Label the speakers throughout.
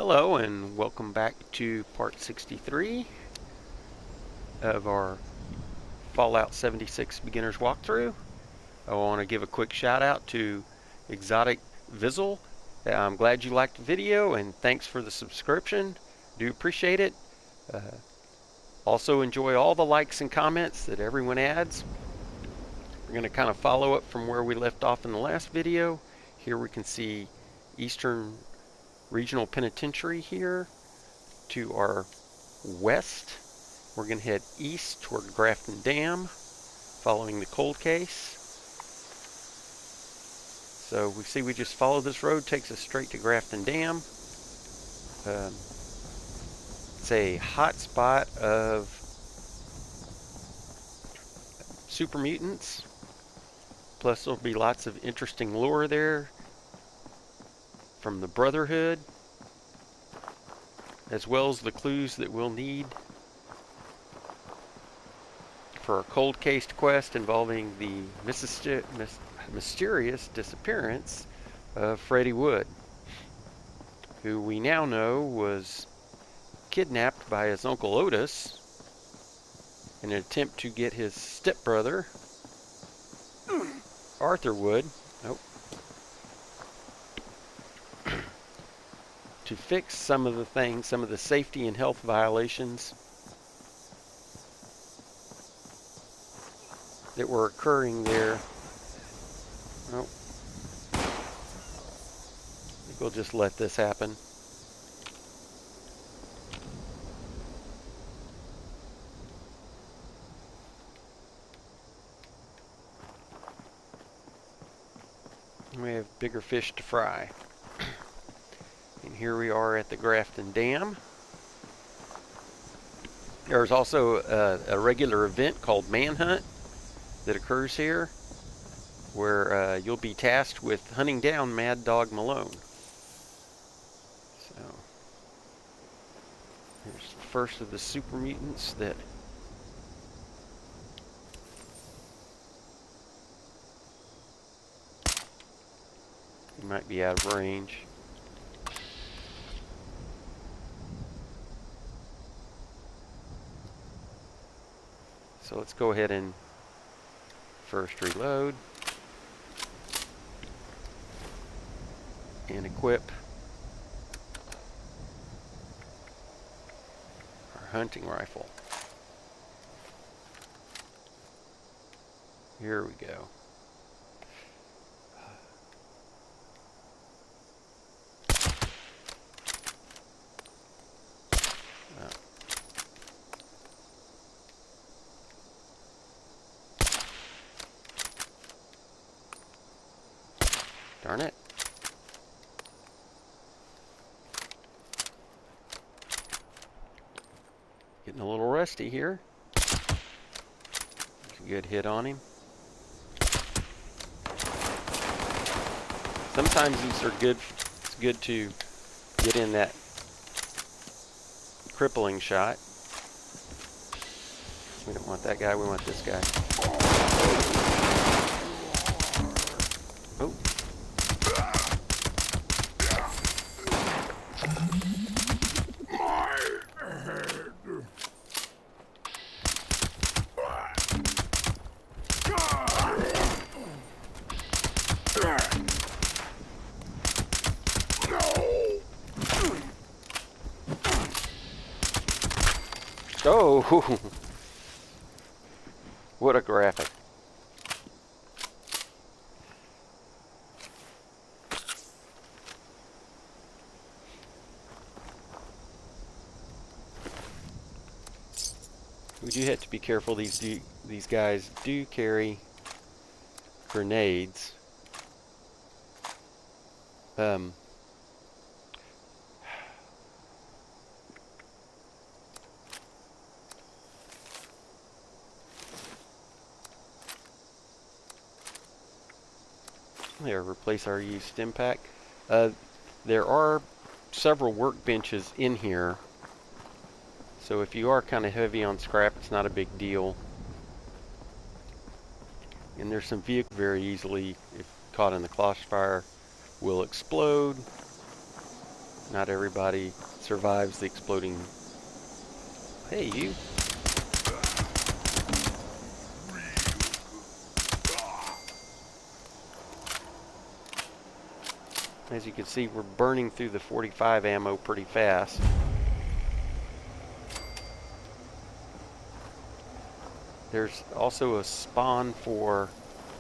Speaker 1: Hello and welcome back to part 63 of our Fallout 76 beginner's walkthrough. I want to give a quick shout out to Exotic Vizzle. I'm glad you liked the video and thanks for the subscription. Do appreciate it. Also enjoy all the likes and comments that everyone adds. We're going to kind of follow up from where we left off in the last video. Here we can see Eastern Regional Penitentiary here. To our west, we're going to head east toward Grafton Dam, following the cold case. So we see we just follow this road, takes us straight to Grafton Dam. It's a hot spot of super mutants. Plus there'll be lots of interesting lore there from the Brotherhood, as well as the clues that we'll need for our cold case quest involving the mysterious disappearance of Freddie Wood, who we now know was kidnapped by his uncle Otis in an attempt to get his stepbrother Arthur Wood to fix some of the safety and health violations that were occurring there. Oh, I think we'll just let this happen. We have bigger fish to fry. And here we are at the Grafton Dam. There's also a regular event called Manhunt that occurs here, where you'll be tasked with hunting down Mad Dog Malone. So here's the first of the super mutants that he might be out of range. So let's go ahead and first reload and equip our hunting rifle. Here we go. Darn it. Getting a little rusty here. That's a good hit on him. Sometimes these are good. It's good to get in that crippling shot. We don't want that guy, we want this guy. Oh. Oh, what a graphic. We do have to be careful. These guys do carry grenades. There, replace our used stim pack. There are several workbenches in here, so if you are kind of heavy on scrap, it's not a big deal. And there's some vehicles very easily, if caught in the crossfire, will explode. Not everybody survives the exploding. Hey, you. As you can see, we're burning through the 45 ammo pretty fast. There's also a spawn for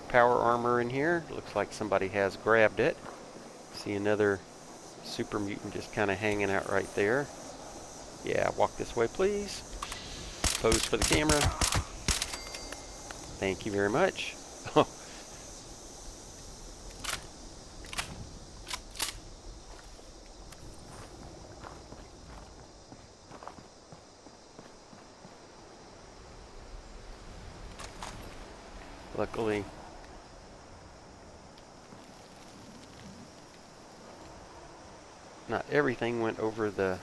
Speaker 1: power armor in here. Looks like somebody has grabbed it. See another super mutant just kind of hanging out right there. Yeah, walk this way, please. Pose for the camera. Thank you very much. Luckily, not everything went over the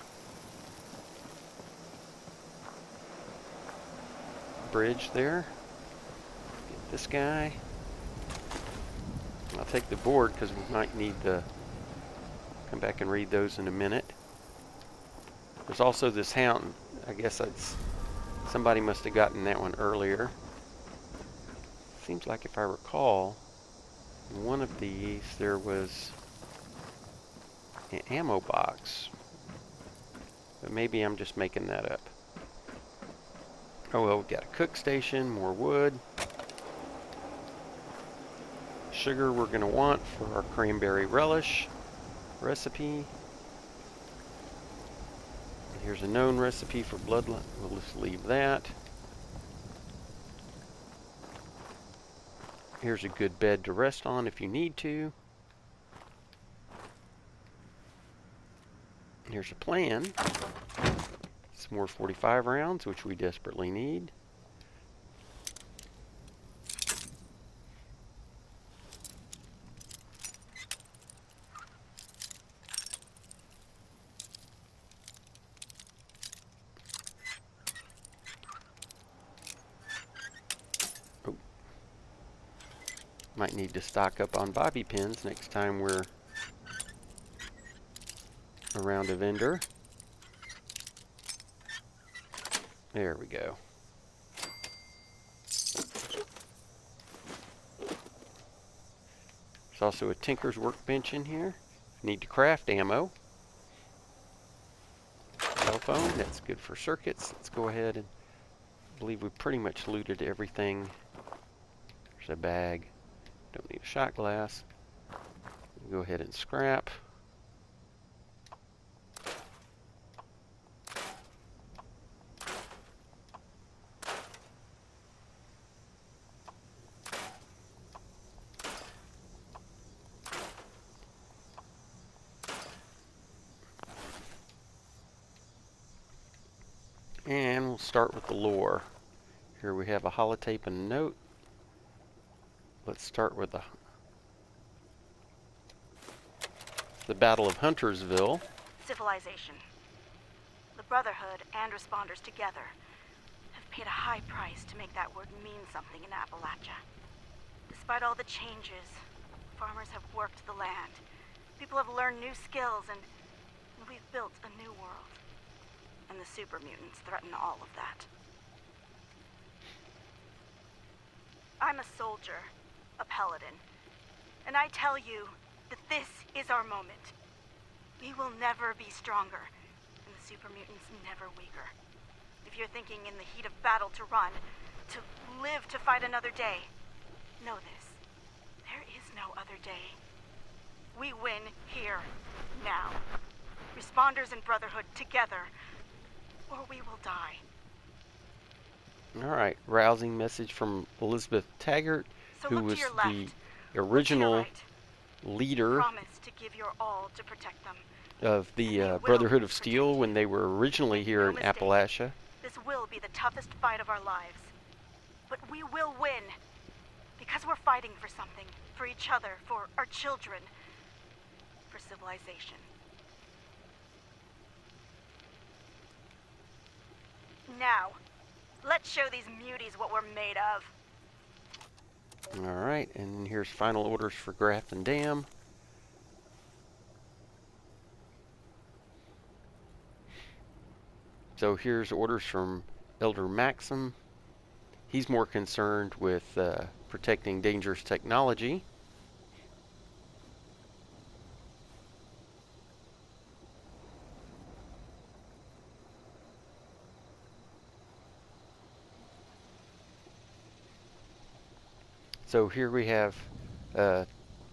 Speaker 1: bridge there. Get this guy. I'll take the board because we might need to come back and read those in a minute. There's also this hound. I guess that's somebody must have gotten that one earlier. Seems like if I recall, in one of these there was an ammo box. But maybe I'm just making that up. Oh well, we've got a cook station, more wood. Sugar we're going to want for our cranberry relish recipe. Here's a known recipe for bloodline. We'll just leave that. Here's a good bed to rest on if you need to. Here's a plan. Some more 45 rounds, which we desperately need. Oh. Might need to stock up on bobby pins next time we're around a vendor. There we go. There's also a tinker's workbench in here. Need to craft ammo. Cell phone, that's good for circuits. Let's go ahead and I believe we pretty much looted everything. There's a bag. Don't need a shot glass. Go ahead and scrap. And we'll start with the lore. Here we have a holotape and a note. Let's start with the Battle of Huntersville.
Speaker 2: Civilization. The Brotherhood and responders together have paid a high price to make that word mean something in Appalachia. Despite all the changes, farmers have worked the land. People have learned new skills and we've built a new world. And the super mutants threaten all of that. I'm a soldier, a paladin, and I tell you that this is our moment. We will never be stronger, and the super mutants never weaker. If you're thinking in the heat of battle to run, to live to fight another day, know this. There is no other day. We win here, now. Responders and Brotherhood together, or we will die.
Speaker 1: Alright, rousing message from Elizabeth Taggart,
Speaker 2: So
Speaker 1: who
Speaker 2: look
Speaker 1: was
Speaker 2: to your left,
Speaker 1: the
Speaker 2: look to your
Speaker 1: original
Speaker 2: right.
Speaker 1: leader
Speaker 2: Promise to give your all to protect them.
Speaker 1: of the Brotherhood of Steel when they were originally here in Appalachia.
Speaker 2: This will be the toughest fight of our lives. But we will win. Because we're fighting for something. For each other. For our children. For civilization. Now, let's show these muties what we're made of.
Speaker 1: Alright, and here's final orders for Grafton Dam. So here's orders from Elder Maxim. He's more concerned with protecting dangerous technology. So here we have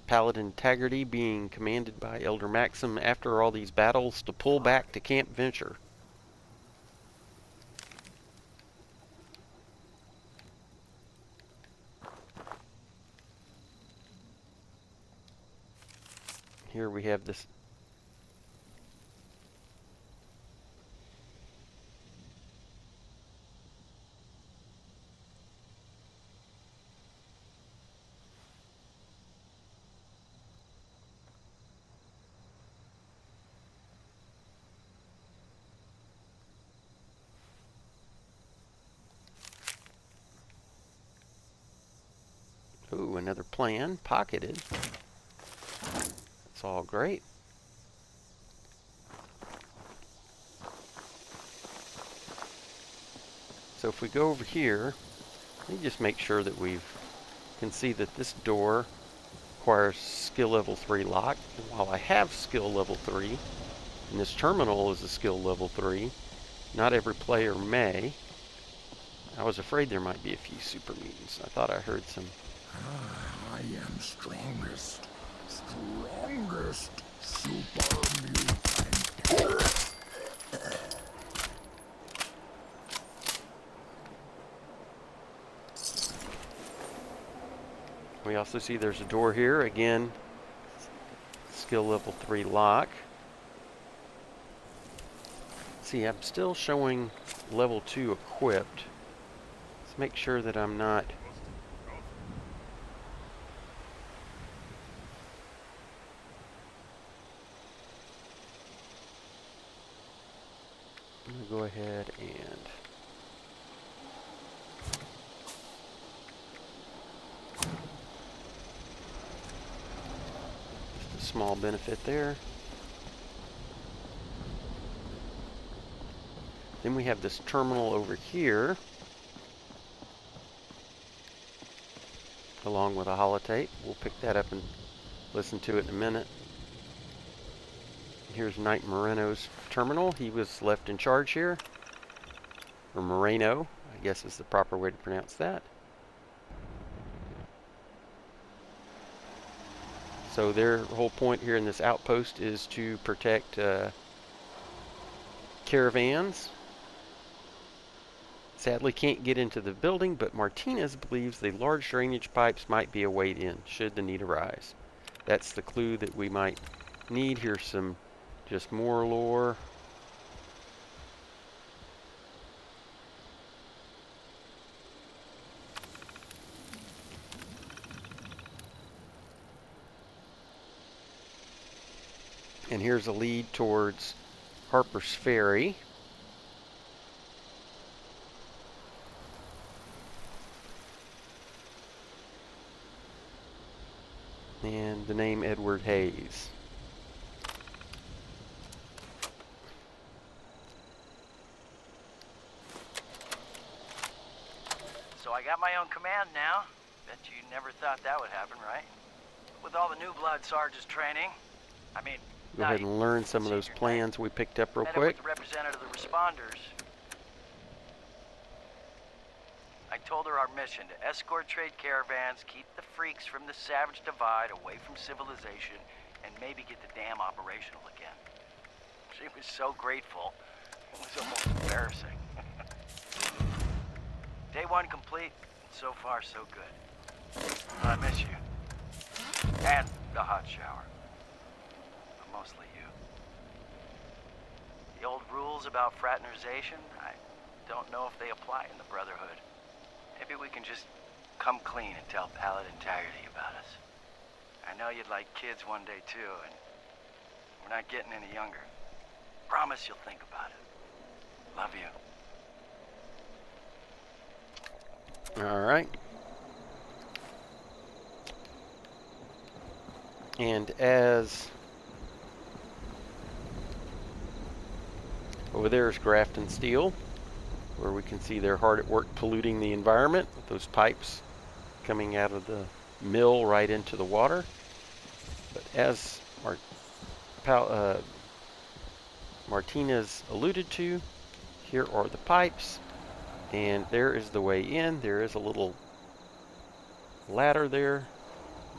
Speaker 1: Paladin Taggarty being commanded by Elder Maxim after all these battles to pull back to Camp Venture. Here we have this. Ooh, another plan, pocketed. It's all great. So if we go over here, let me just make sure that we can see that this door requires skill level 3 lock. And while I have skill level 3, and this terminal is a skill level 3, not every player may. I was afraid there might be a few super mutants. I thought I heard some.
Speaker 3: I am strongest super mutant.
Speaker 1: We also see there's a door here. Again, skill level 3 lock. See, I'm still showing level 2 equipped. Let's make sure that I'm not. I'm going to go ahead and just a small benefit there. Then we have this terminal over here, along with a holotape. We'll pick that up and listen to it in a minute. Here's Knight Moreno's terminal. He was left in charge here. Or Moreno, I guess is the proper way to pronounce that. So their whole point here in this outpost is to protect caravans. Sadly can't get into the building, but Martinez believes the large drainage pipes might be a way in, should the need arise. That's the clue that we might need. Here's some just more lore. And here's a lead towards Harper's Ferry. And the name Edward Hayes.
Speaker 4: So I got my own command now. Bet you never thought that would happen, right? With all the new blood Sarge's training. I mean,
Speaker 1: Go ahead and learn some of those plans we picked up real quick.
Speaker 4: Met up with the representative of the responders. I told her our mission to escort trade caravans, keep the freaks from the Savage Divide away from civilization, and maybe get the dam operational again. She was so grateful, it was almost embarrassing. Day 1 complete, so far so good. I miss you. And the hot shower. But mostly you. The old rules about fraternization, I don't know if they apply in the Brotherhood. Maybe we can just come clean and tell Paladin Taggarty about us. I know you'd like kids one day too, and we're not getting any younger. Promise you'll think about it. Love you.
Speaker 1: All right. And as Over there is Grafton Steel, where we can see they're hard at work polluting the environment with those pipes coming out of the mill right into the water. But as Martinez alluded to, here are the pipes, and there is the way in. There is a little ladder there,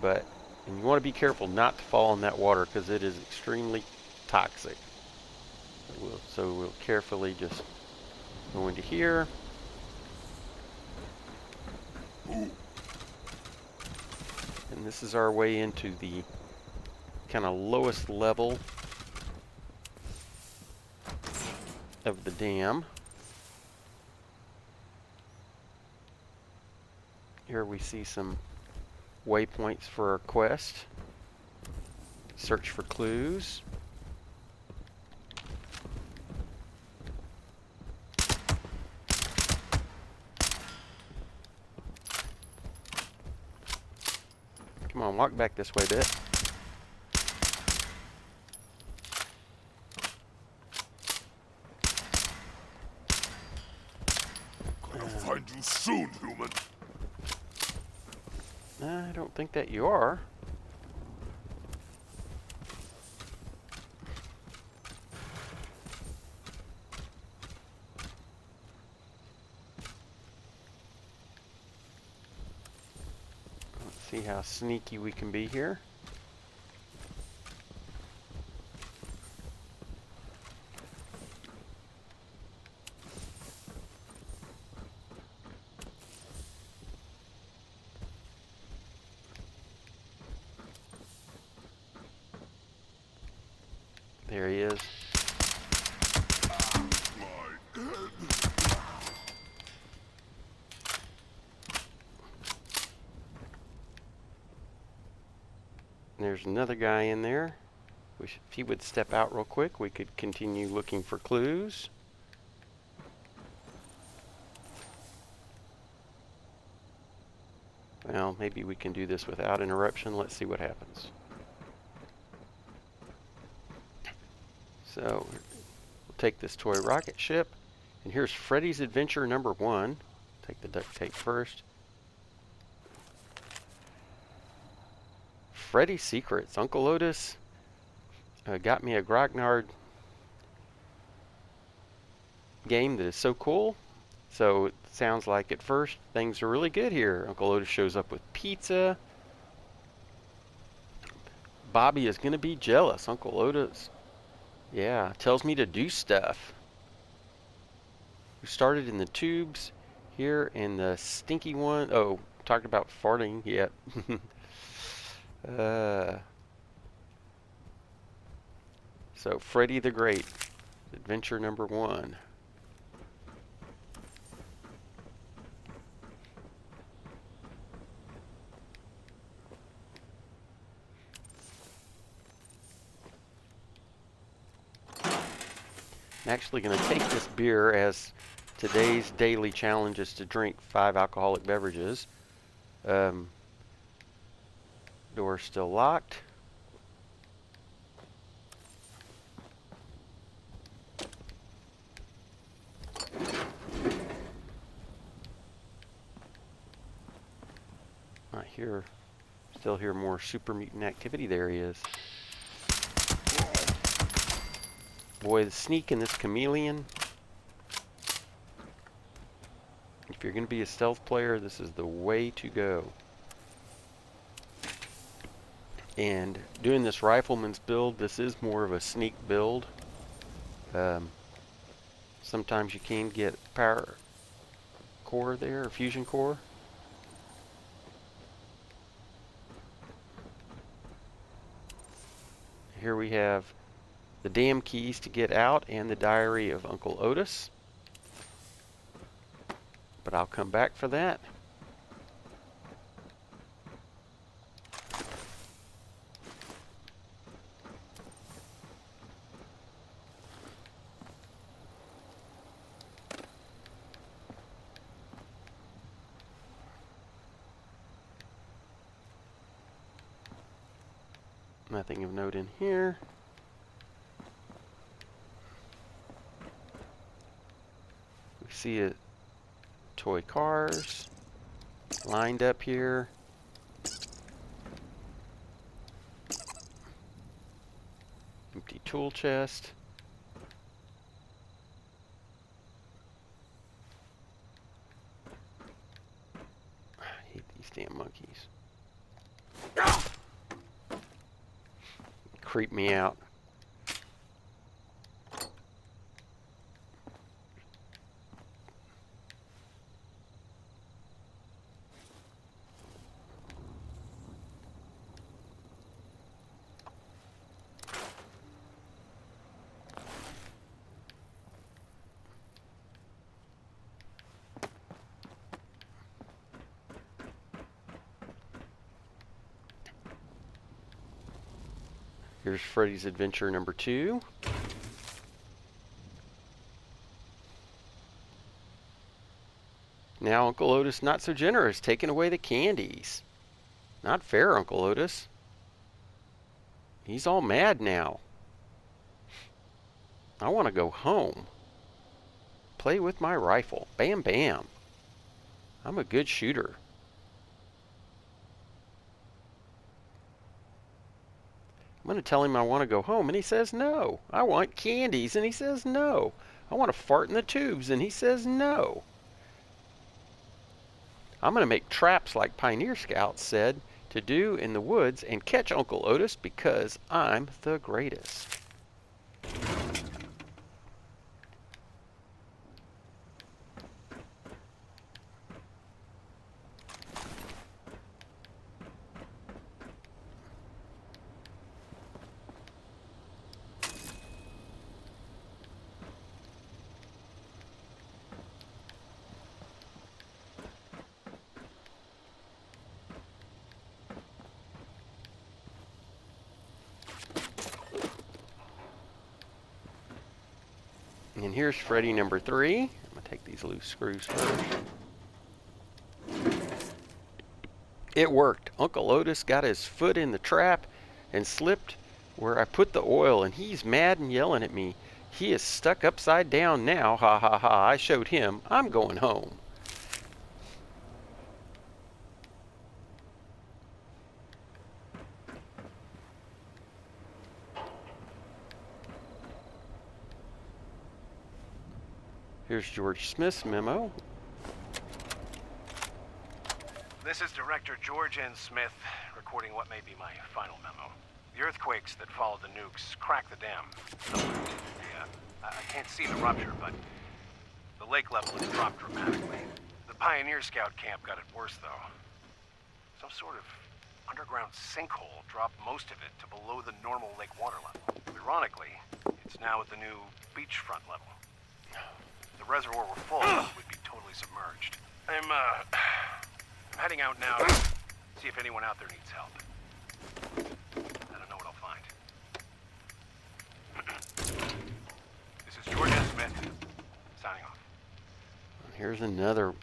Speaker 1: and you want to be careful not to fall in that water because it is extremely toxic. So we'll carefully just go into here. And this is our way into the kind of lowest level of the dam. Here we see some waypoints for our quest. Search for clues. Come on, walk back this way a bit.
Speaker 3: Gonna find you soon, human.
Speaker 1: I don't think that you are. Let's see how sneaky we can be here. There he is. There's another guy in there. If he would step out real quick, we could continue looking for clues. Well, maybe we can do this without interruption. Let's see what happens. So, we'll take this toy rocket ship, and here's Freddy's Adventure number 1. Take the duct tape first. Freddy's Secrets. Uncle Otis got me a Grognard game that is so cool. So it sounds like at first things are really good here. Uncle Otis shows up with pizza. Bobby is going to be jealous. Uncle Otis, yeah, tells me to do stuff. We started in the tubes here, and the stinky one. Oh, talked about farting. Yep. So Freddy the Great, Adventure number 1. I'm actually going to take this beer, as today's daily challenge is to drink 5 alcoholic beverages. Door's still locked. Still hear more super mutant activity. There he is. Boy, the sneak in this chameleon. If you're going to be a stealth player, this is the way to go. And doing this rifleman's build, this is more of a sneak build. Sometimes you can get power core there, or fusion core. Here we have the dam keys to get out and the diary of Uncle Otis. But I'll come back for that. Nothing of note in here. See it. Toy cars lined up here. Empty tool chest. I hate these damn monkeys. Creep me out. Here's Freddy's Adventure number 2. Now Uncle Otis not so generous, taking away the candies. Not fair, Uncle Otis. He's all mad now. I want to go home. Play with my rifle. Bam, bam. I'm a good shooter. I'm going to tell him I want to go home, and he says no. I want candies, and he says no. I want to fart in the tubes, and he says no. I'm going to make traps like Pioneer Scouts said to do in the woods and catch Uncle Otis because I'm the greatest. And here's Freddy number 3. I'm going to take these loose screws first. It worked. Uncle Otis got his foot in the trap and slipped where I put the oil, and he's mad and yelling at me. He is stuck upside down now. Ha ha ha. I showed him. I'm going home. Here's George Smith's memo.
Speaker 5: This is Director George N. Smith, recording what may be my final memo. The earthquakes that followed the nukes cracked the dam. I can't see the rupture, but the lake level has dropped dramatically. The Pioneer Scout camp got it worse, though. Some sort of underground sinkhole dropped most of it to below the normal lake water level. Ironically, it's now at the new beachfront level. If the reservoir were full, we'd be totally submerged. I'm heading out now to see if anyone out there needs help. I don't know what I'll find. This is George S. Smith, signing off.
Speaker 1: Here's another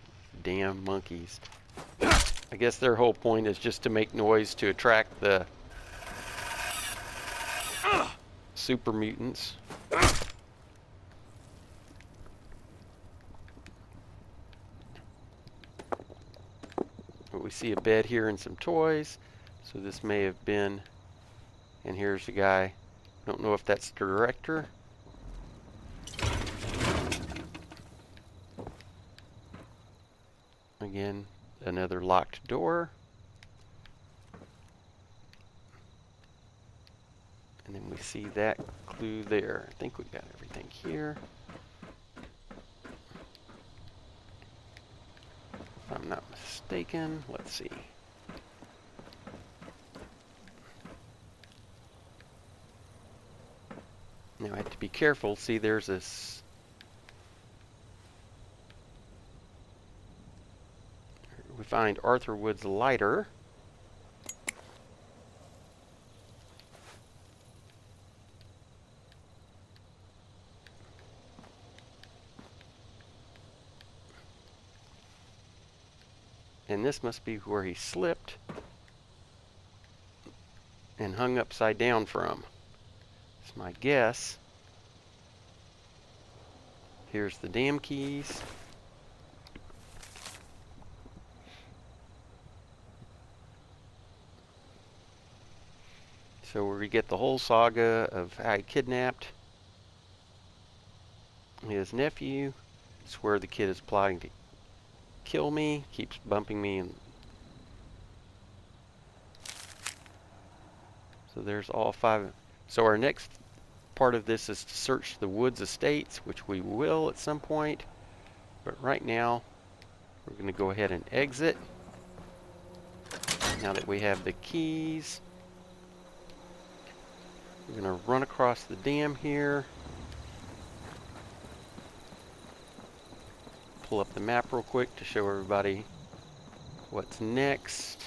Speaker 1: damn monkeys. I guess their whole point is just to make noise to attract the super mutants. We see a bed here and some toys, so this may have been, and here's the guy. Don't know if that's the director. Again, another locked door. And then we see that clue there. I think we got everything here. If I'm not mistaken, let's see. Now I have to be careful. See, there's this. We find Arthur Wood's lighter. And this must be where he slipped and hung upside down from. It's my guess. Here's the dam keys. So we get the whole saga of how he kidnapped his nephew. It's where the kid is plotting to kill me, keeps bumping me, and so there's all 5. So our next part of this is to search the Woods Estates, which we will at some point, but right now we're going to go ahead and exit. Now that we have the keys, we're going to run across the dam here. Pull up the map real quick to show everybody what's next.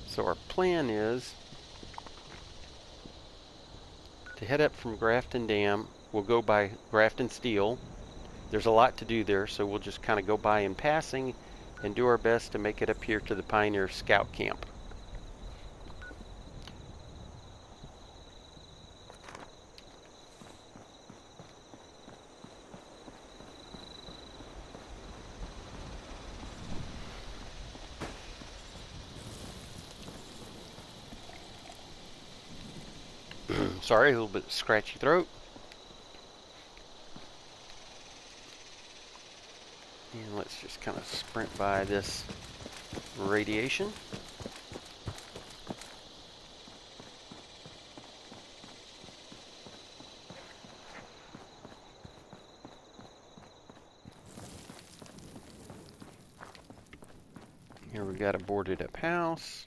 Speaker 1: So our plan is to head up from Grafton Dam. We'll go by Grafton Steel. There's a lot to do there, so we'll just kind of go by in passing and do our best to make it up here to the Pioneer Scout Camp. Sorry, a little bit scratchy throat. And let's just kind of sprint by this radiation. Here we got a boarded up house.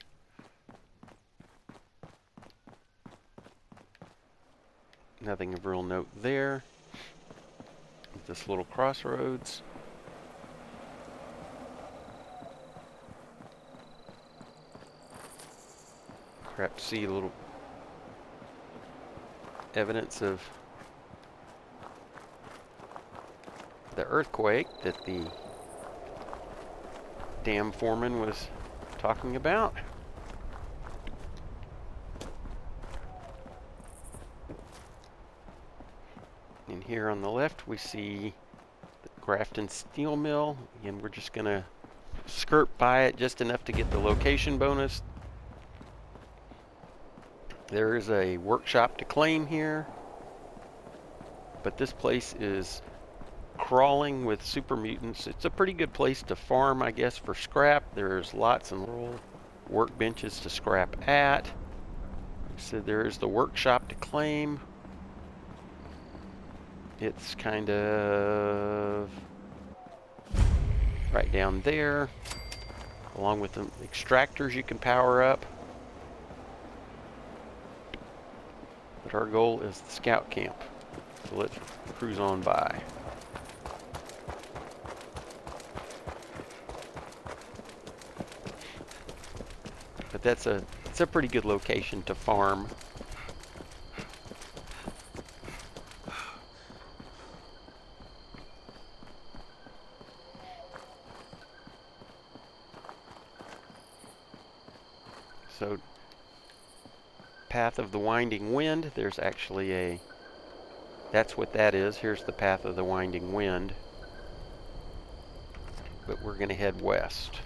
Speaker 1: Nothing of real note there. This little crossroads. Perhaps see a little evidence of the earthquake that the dam foreman was talking about. And here on the left we see the Grafton Steel Mill, and we're just going to skirt by it just enough to get the location bonus. There is a workshop to claim here, but this place is crawling with super mutants. It's a pretty good place to farm, I guess, for scrap. There's lots of little workbenches to scrap at. So there's the workshop to claim. It's kind of right down there, along with the extractors you can power up. But our goal is the scout camp. So let's cruise on by. But it's a pretty good location to farm. So, Path of the Winding Wind, there's actually that's what that is. Here's the Path of the Winding Wind. But we're going to head west.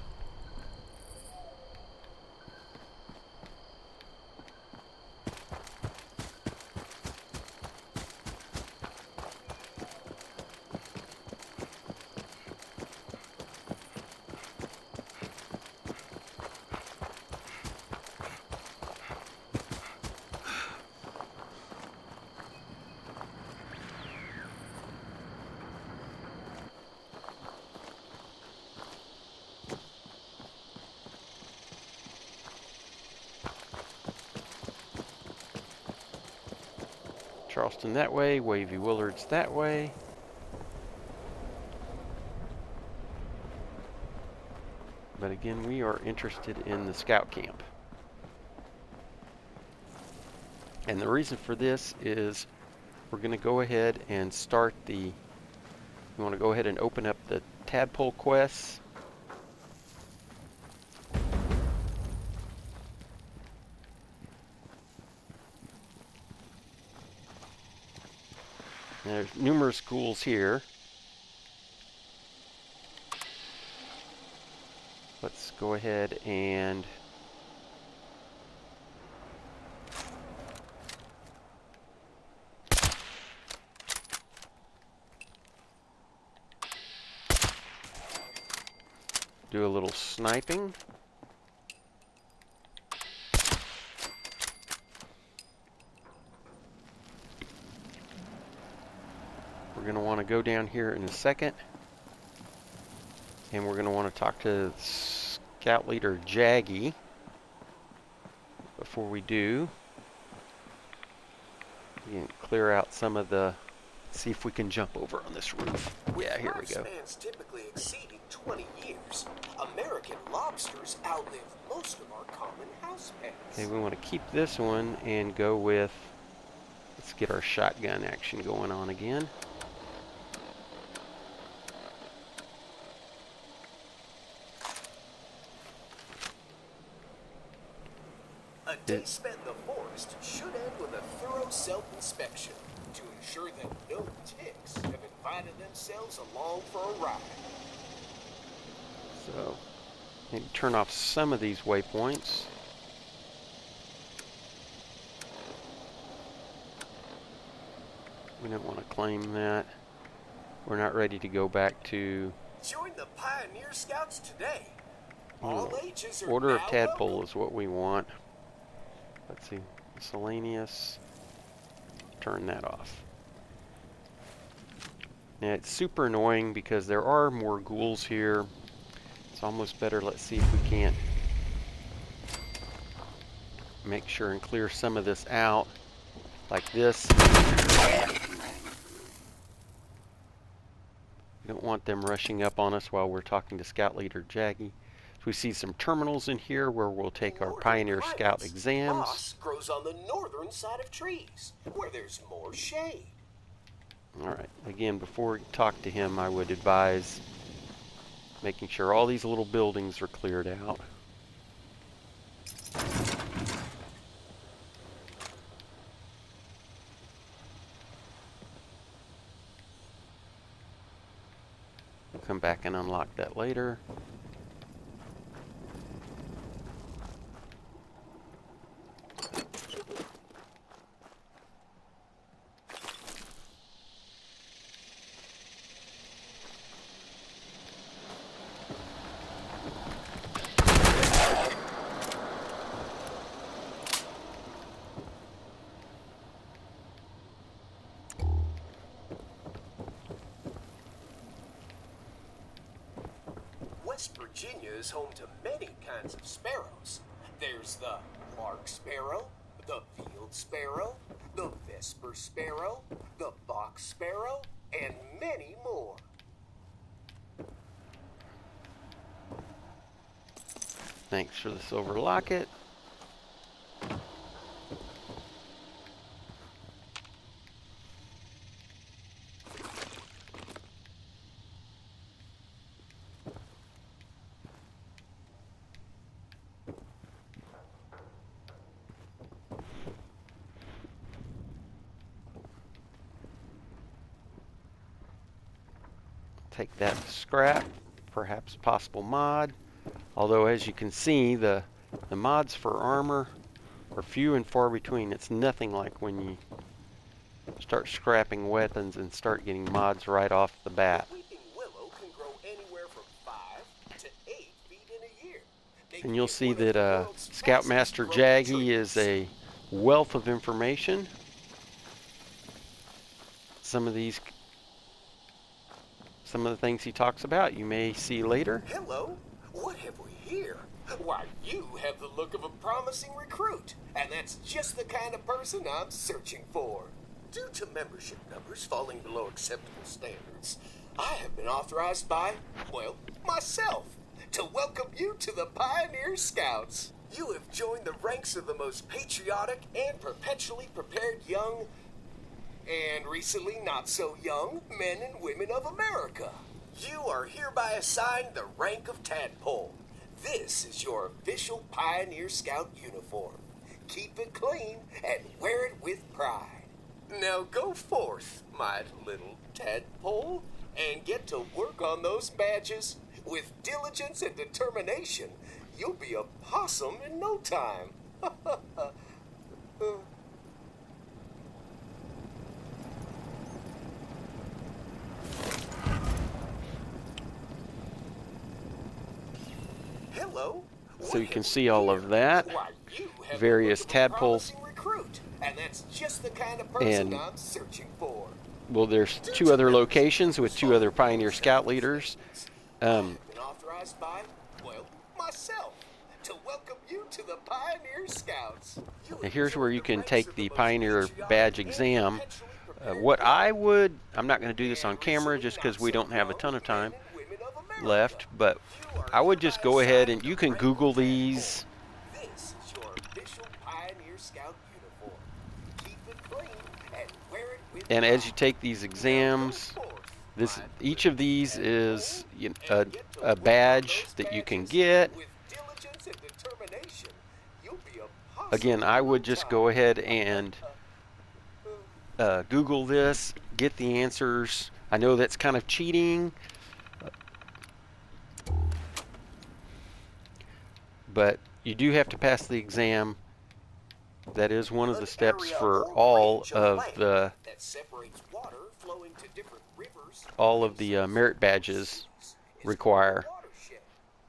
Speaker 1: Charleston that way, Wavy Willard's that way. But again, we are interested in the scout camp. And the reason for this is we're going to go ahead and start we want to go ahead and open up the Tadpole quests. There's numerous schools here. Let's go ahead and do a little sniping. We're going to want to go down here in a second, and we're going to want to talk to Scout Leader Jaggy. Before we do, we can clear out some of the, see if we can jump over on this roof. Yeah, here we go.
Speaker 6: Lifespans typically exceeding 20 years. American lobsters outlive most of our common house pets.
Speaker 1: Okay, we want to keep this one and go with, let's get our shotgun action going on again.
Speaker 6: A day spent in the forest should end with a thorough self-inspection to ensure that no ticks have invited themselves along for a ride.
Speaker 1: So, maybe turn off some of these waypoints. We don't want to claim that. We're not ready to go back to
Speaker 6: Join the Pioneer Scouts today. All ages are
Speaker 1: Order of
Speaker 6: now
Speaker 1: Tadpole
Speaker 6: welcome.
Speaker 1: is what we want. Let's see, miscellaneous. Turn that off. Now it's super annoying because there are more ghouls here. It's almost better. Let's see if we can't make sure and clear some of this out, like this. We don't want them rushing up on us while we're talking to Scout Leader Jaggy. So we see some terminals in here where we'll take our
Speaker 6: Northern
Speaker 1: Pioneer Scout
Speaker 6: climates,
Speaker 1: exams.
Speaker 6: moss grows on the northern side of trees, where there's more shade.
Speaker 1: Alright, again, before we talk to him, I would advise making sure all these little buildings are cleared out. We'll come back and unlock that later.
Speaker 6: West Virginia is home to many kinds of sparrows. There's the lark sparrow, the field sparrow, the vesper sparrow, the box sparrow, and many more.
Speaker 1: Thanks for the silver locket. Take that scrap, perhaps possible mod. Although as you can see, the mods for armor are few and far between. It's nothing like when you start scrapping weapons and start getting mods right off the bat.
Speaker 6: Weeping willow can grow anywhere from 5 to 8 feet in a year.
Speaker 1: And you'll see that Scoutmaster Jaggy is a wealth of information. Some of the things he talks about you may see later.
Speaker 6: Hello, what have we here? Why, you have the look of a promising recruit, and that's just the kind of person I'm searching for. Due to membership numbers falling below acceptable standards, I have been authorized by, well, myself, to welcome you to the Pioneer Scouts. You have joined the ranks of the most patriotic and perpetually prepared young, and recently not so young, men and women of America. You are hereby assigned the rank of Tadpole. This is your official Pioneer Scout uniform. Keep it clean and wear it with pride. Now go forth, my little Tadpole, and get to work on those badges. With diligence and determination, you'll be a possum in no time. Hello.
Speaker 1: So you can see all of that.
Speaker 6: Why, you have
Speaker 1: Various
Speaker 6: the look of a
Speaker 1: tadpoles.
Speaker 6: promising recruit, and that's just the kind of person
Speaker 1: And
Speaker 6: I'm searching for.
Speaker 1: well, there's 2 other locations with 2 other Pioneer Scout leaders.
Speaker 6: I've been authorized by, well, myself, to welcome you to the Pioneer Scouts.
Speaker 1: And here's where you can take the Pioneer Badge exam. What I'm not going to do this on camera just because we don't have a ton of time left, but I would just go ahead and you can Google these.
Speaker 6: This is your official Pioneer Scout uniform. Keep it clean and wear it with
Speaker 1: And as you
Speaker 6: pride.
Speaker 1: take these exams, each of these is a badge that you can get.
Speaker 6: With diligence and determination, you'll be a possum
Speaker 1: Again, I would just go ahead and Google this, get the answers. I know that's kind of cheating, but you do have to pass the exam. That is one of the steps for all of the merit badges require.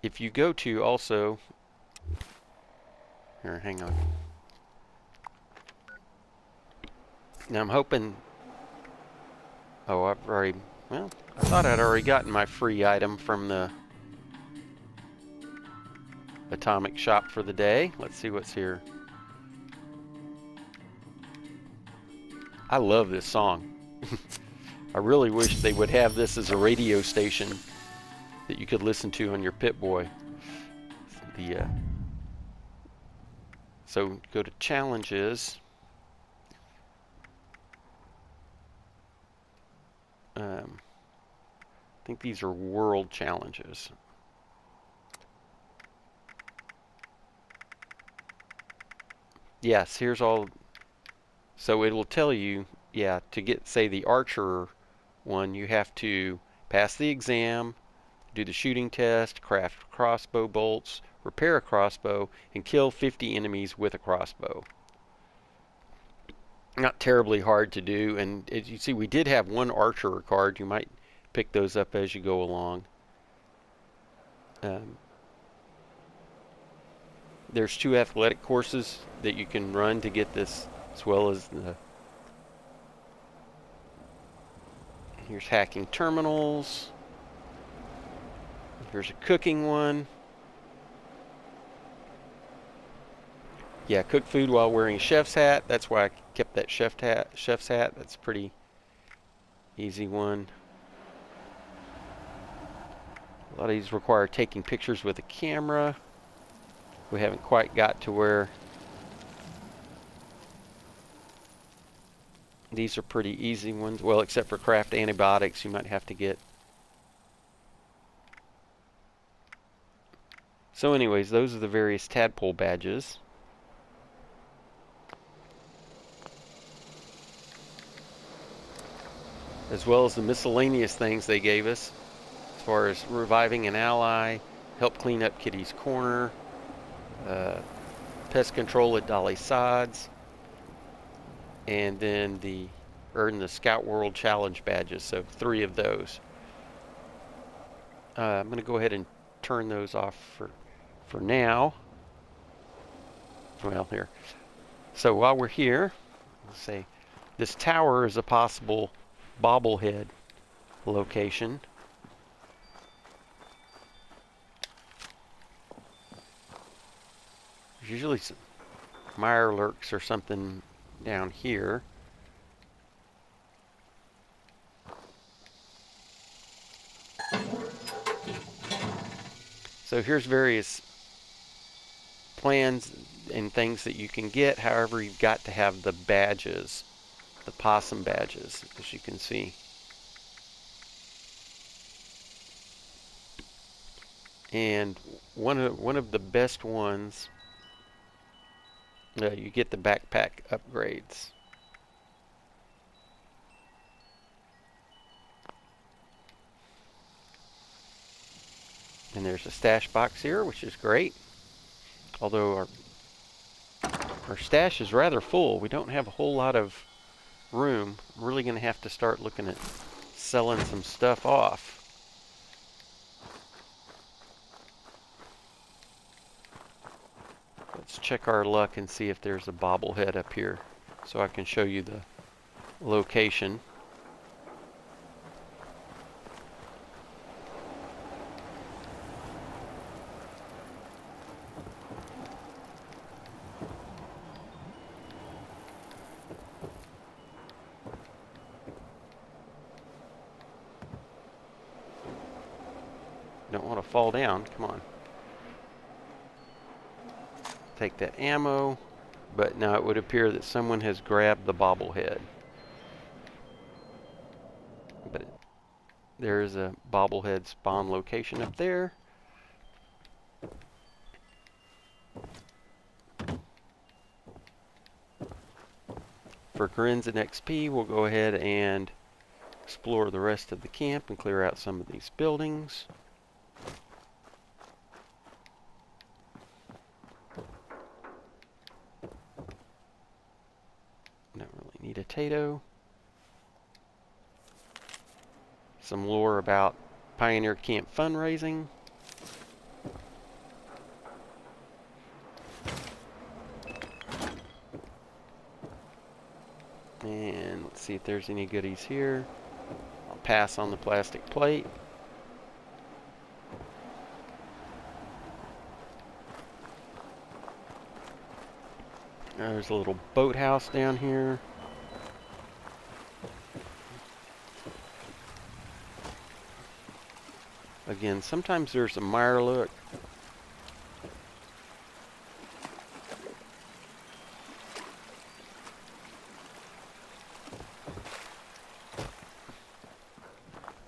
Speaker 1: If you go to also, here, hang on. Now I'm hoping, I thought I'd already gotten my free item from the Atomic Shop for the day. Let's see what's here. I love this song. I really wish they would have this as a radio station that you could listen to on your Pip-Boy. So go to challenges. I think these are world challenges. Yes, here's all. So it will tell you, yeah, to get, say, the archer one, you have to pass the exam, do the shooting test, craft crossbow bolts, repair a crossbow, and kill 50 enemies with a crossbow. Not terribly hard to do, and as you see, we did have one archer card. You might pick those up as you go along. There's 2 athletic courses that you can run to get this, as well as here's hacking terminals. Here's a cooking one. Yeah, cook food while wearing a chef's hat. That's why I kept that chef's hat. That's a pretty easy one. A lot of these require taking pictures with a camera. We haven't quite got to where these are pretty easy ones. Well, except for craft antibiotics, you might have to get. So anyways, those are the various Tadpole badges. As well as the miscellaneous things they gave us, as far as reviving an ally, help clean up Kitty's Corner, pest control at Dolly Sods, and then earn the Scout World Challenge badges, so 3 of those. I'm going to go ahead and turn those off for now. Well, here. So while we're here, let's say this tower is a possible bobblehead location. There's usually some mirelurks or something down here. So here's various plans and things that you can get. However, you've got to have the badges, the possum badges, as you can see. And one of the best ones, you get the backpack upgrades. And there's a stash box here, which is great. Although our stash is rather full. We don't have a whole lot of room. I'm really going to have to start looking at selling some stuff off. Let's check our luck and see if there's a bobblehead up here so I can show you the location. Don't want to fall down. Come on. Take that ammo. But now it would appear that someone has grabbed the bobblehead. But there is a bobblehead spawn location up there. For grins and XP, we'll go ahead and explore the rest of the camp and clear out some of these buildings. Don't really need a Tato. Some lore about Pioneer Camp fundraising. And let's see if there's any goodies here. I'll pass on the plastic plate. There's a little boathouse down here. Again, sometimes there's a mire look.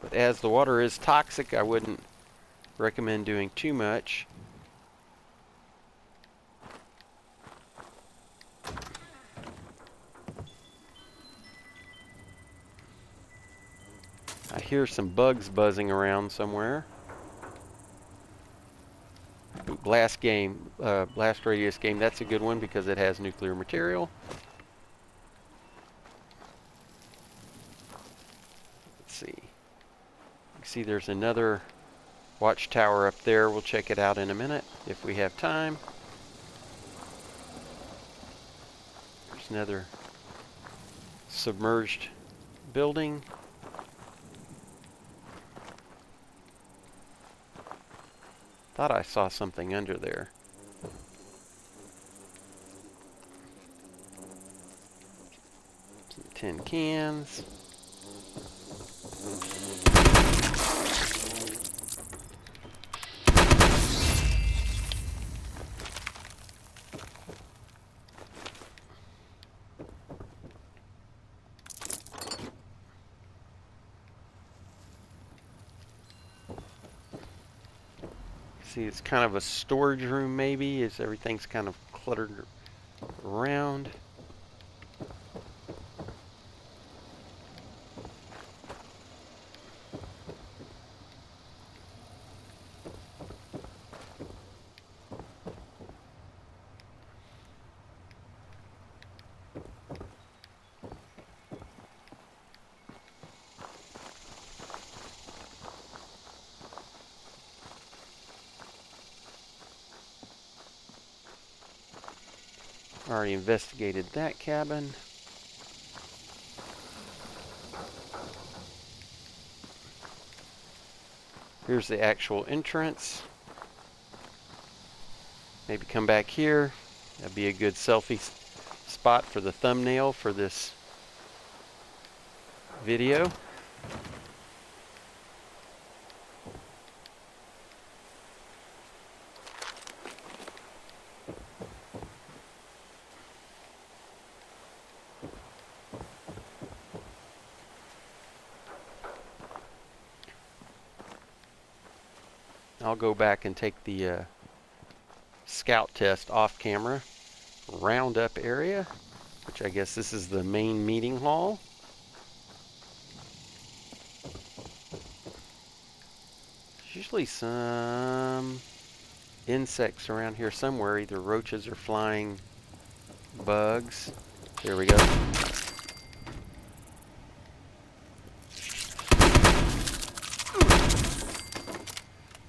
Speaker 1: But as the water is toxic, I wouldn't recommend doing too much. I hear some bugs buzzing around somewhere. Blast radius game, that's a good one because it has nuclear material. Let's see. You can see there's another watchtower up there. We'll check it out in a minute if we have time. There's another submerged building. Thought I saw something under there. Some tin cans. See, it's kind of a storage room maybe, as everything's kind of cluttered around. Already investigated that cabin. Here's the actual entrance. Maybe come back here. That'd be a good selfie spot for the thumbnail for this video. I'll go back and take the scout test off camera. Roundup area, which I guess this is the main meeting hall. There's usually some insects around here somewhere, either roaches or flying bugs. There we go.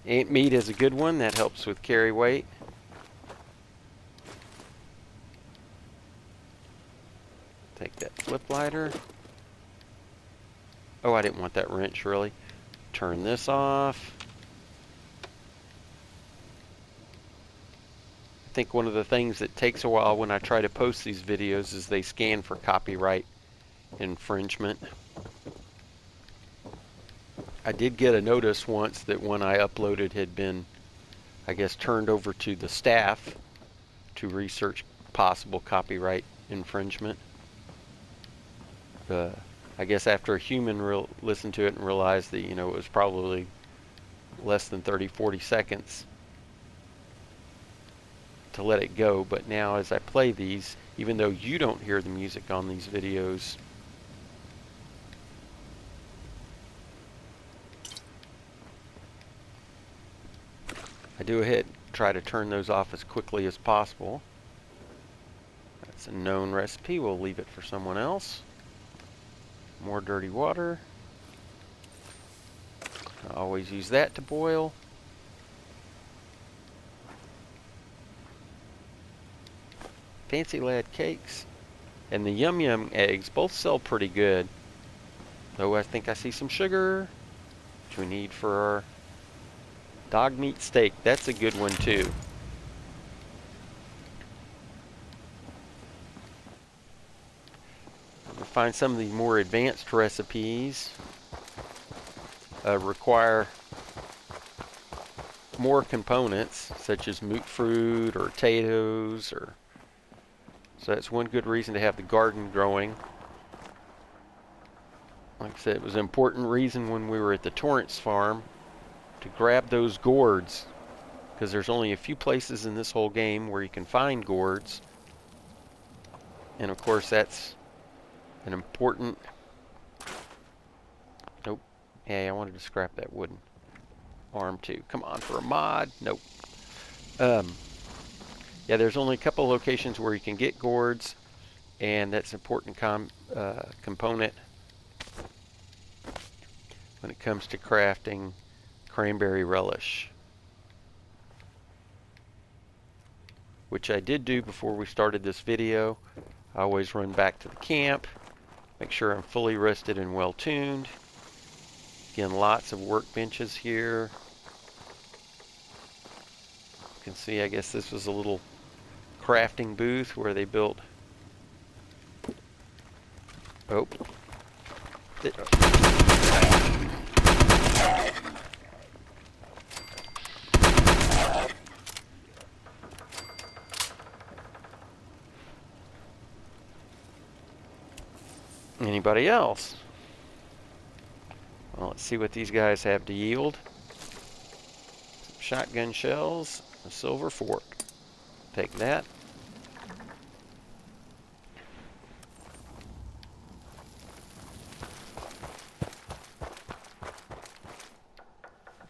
Speaker 1: Ant meat is a good one. That helps with carry weight. Take that flip lighter. Oh, I didn't want that wrench, really. Turn this off. I think one of the things that takes a while when I try to post these videos is they scan for copyright infringement. I did get a notice once that one I uploaded had been, I guess, turned over to the staff to research possible copyright infringement. I guess after a human listened to it and realized that, you know, it was probably less than 30-40 seconds to let it go. But now as I play these, even though you don't hear the music on these videos, I do try to turn those off as quickly as possible. That's a known recipe. We'll leave it for someone else. More dirty water. I always use that to boil. Fancy Lad cakes. And the Yum Yum eggs both sell pretty good. Though I think I see some sugar, which we need for our dog meat steak. That's a good one too. We'll find some of the more advanced recipes require more components, such as moot fruit or potatoes, or so that's one good reason to have the garden growing. Like I said, it was an important reason when we were at the Torrance farm to grab those gourds, because there's only a few places in this whole game where you can find gourds, and of course that's an important... Nope. Hey, I wanted to scrap that wooden arm too. Come on, for a mod. Nope. Yeah, there's only a couple locations where you can get gourds, and that's an important component when it comes to crafting cranberry relish, which I did do before we started this video. I always run back to the camp, make sure I'm fully rested and well tuned. Again, lots of workbenches here. You can see, I guess this was a little crafting booth where they built... Oh. Anybody else? Well, let's see what these guys have to yield. Some shotgun shells, a silver fork. Take that.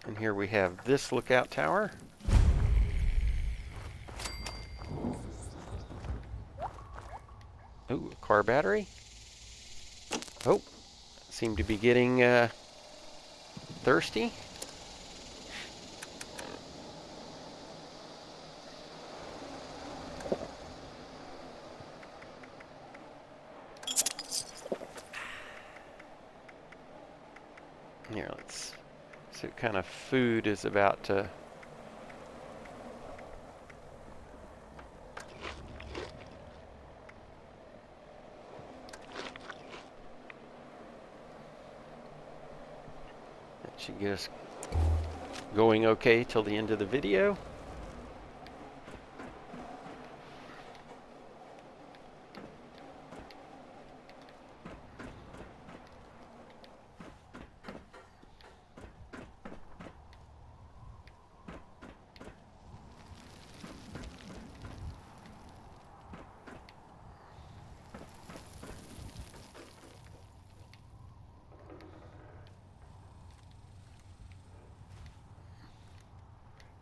Speaker 1: And here we have this lookout tower. Ooh, a car battery. Oh, seem to be getting thirsty. Here, let's see what kind of food is about to... That should get us going okay till the end of the video.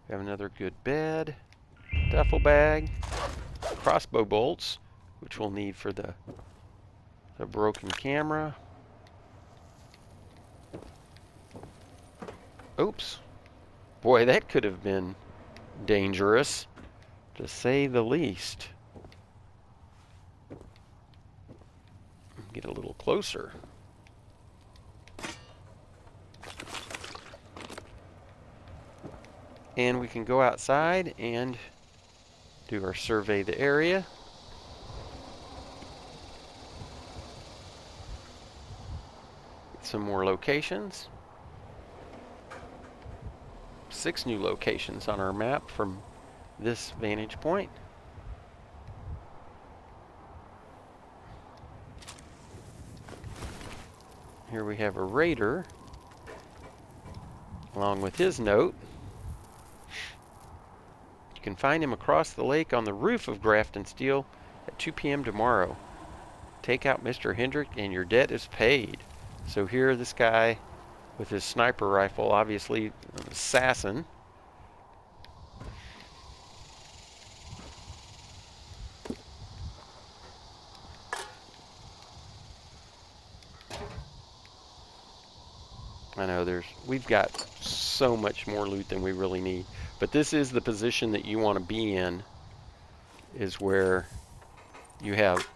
Speaker 1: We have another good bed, duffel bag, crossbow bolts, which we'll need for the broken camera. Oops. Boy, that could have been dangerous, to say the least. Get a little closer. And we can go outside and do our survey the area. Get some more locations. 6 new locations on our map from this vantage point. Here we have a raider, along with his note. You can find him across the lake on the roof of Grafton Steel at 2 p.m. tomorrow. Take out Mr. Hendrick and your debt is paid. So here this guy with his sniper rifle, obviously an assassin. I know we've got so much more loot than we really need, but this is the position that you want to be in, is where you have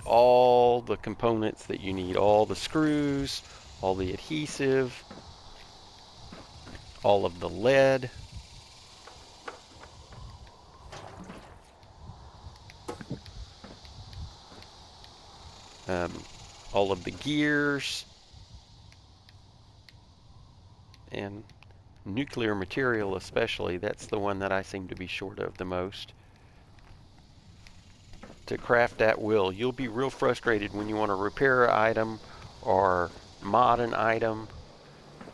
Speaker 1: all the components that you need, all the screws, all the adhesive, all of the lead. All of the gears, and nuclear material especially. That's the one that I seem to be short of the most. To craft at will. You'll be real frustrated when you want to repair an item or mod an item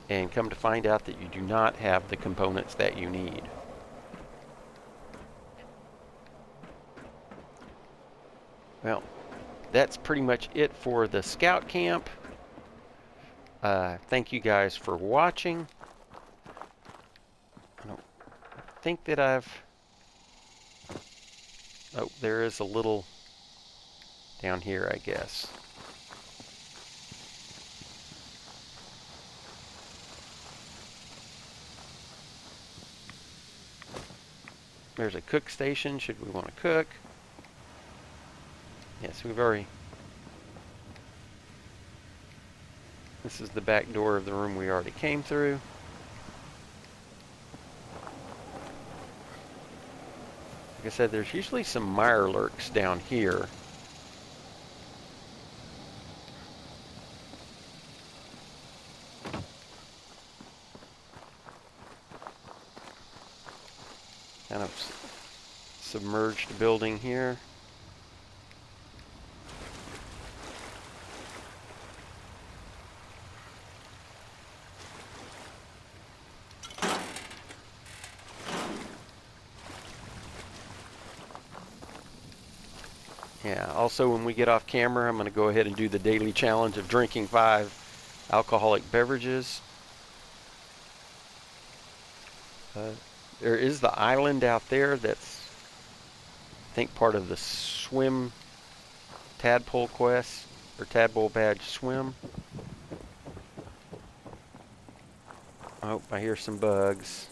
Speaker 1: and come to find out that you do not have the components that you need. Well, that's pretty much it for the scout camp. Thank you guys for watching. I don't think that oh, there is a little down here, I guess. There's a cook station, should we want to cook. Yes, we've already... This is the back door of the room we already came through. Like I said, there's usually some mirelurks down here. Kind of submerged building here. Yeah, also when we get off camera, I'm going to go ahead and do the daily challenge of drinking 5 alcoholic beverages. There is the island out there that's, I think, part of the swim Tadpole quest, or Tadpole badge swim. Oh, I hear some bugs.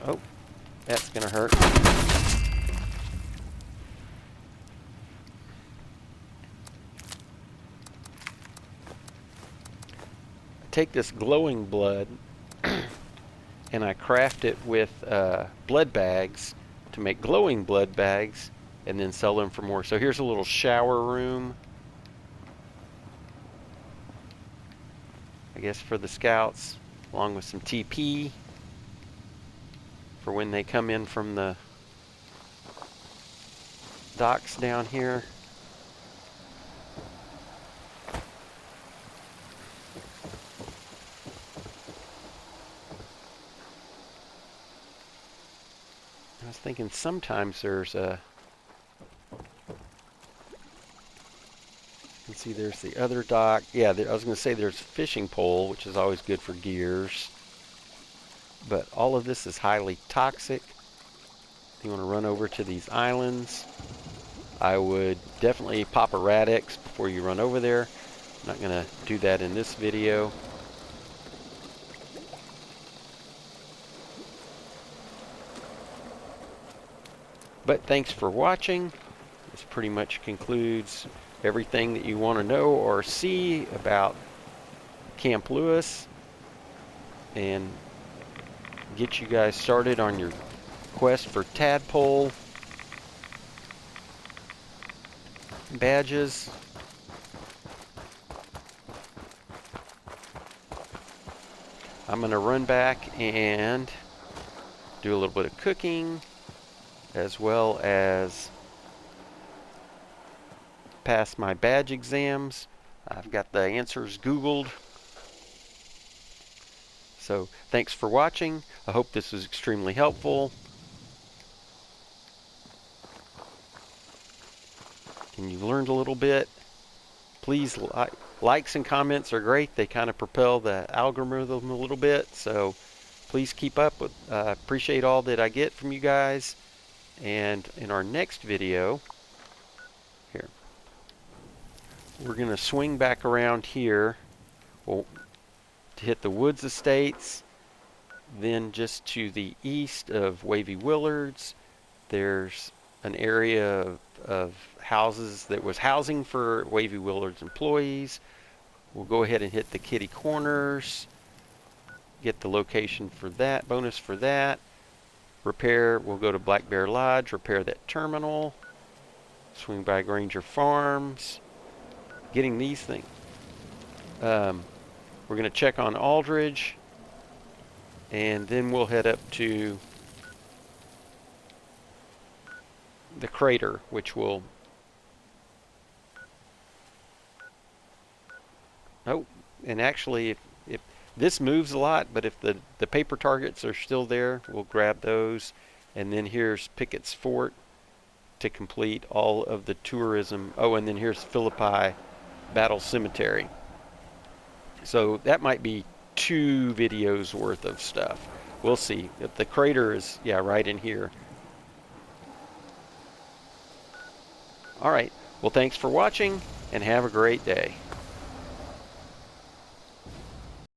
Speaker 1: Oh, that's gonna hurt. Take this glowing blood and I craft it with blood bags to make glowing blood bags and then sell them for more. So here's a little shower room, I guess, for the scouts, along with some TP for when they come in from the docks down here. I was thinking sometimes there's a see, there's the other dock. Yeah, I was going to say there's a fishing pole, which is always good for gears. But all of this is highly toxic. You want to run over to these islands. I would definitely pop a Radix before you run over there. I'm not going to do that in this video. But thanks for watching. This pretty much concludes everything that you want to know or see about Camp Lewis, and get you guys started on your quest for Tadpole badges. I'm going to run back and do a little bit of cooking, as well as pass my badge exams. I've got the answers Googled. So thanks for watching. I hope this was extremely helpful. And you've learned a little bit. Please, likes and comments are great. They kind of propel the algorithm a little bit. So please keep up with, appreciate all that I get from you guys. And in our next video, here, we're going to swing back around here to hit the Woods Estates. Then just to the east of Wavy Willards, there's an area of houses that was housing for Wavy Willards employees. We'll go ahead and hit the Kitty Corners, get the location for that, bonus for that. Repair, we'll go to Black Bear Lodge, repair that terminal, swing by Granger Farms, getting these things. We're going to check on Aldridge, and then we'll head up to the crater, which will... Oh, and actually, if this moves a lot, but if the paper targets are still there, we'll grab those. And then here's Pickett's Fort to complete all of the tourism. Oh, and then here's Philippi Battle Cemetery. So that might be 2 videos worth of stuff. We'll see. If the crater is, yeah, right in here. All right. Well, thanks for watching, and have a great day.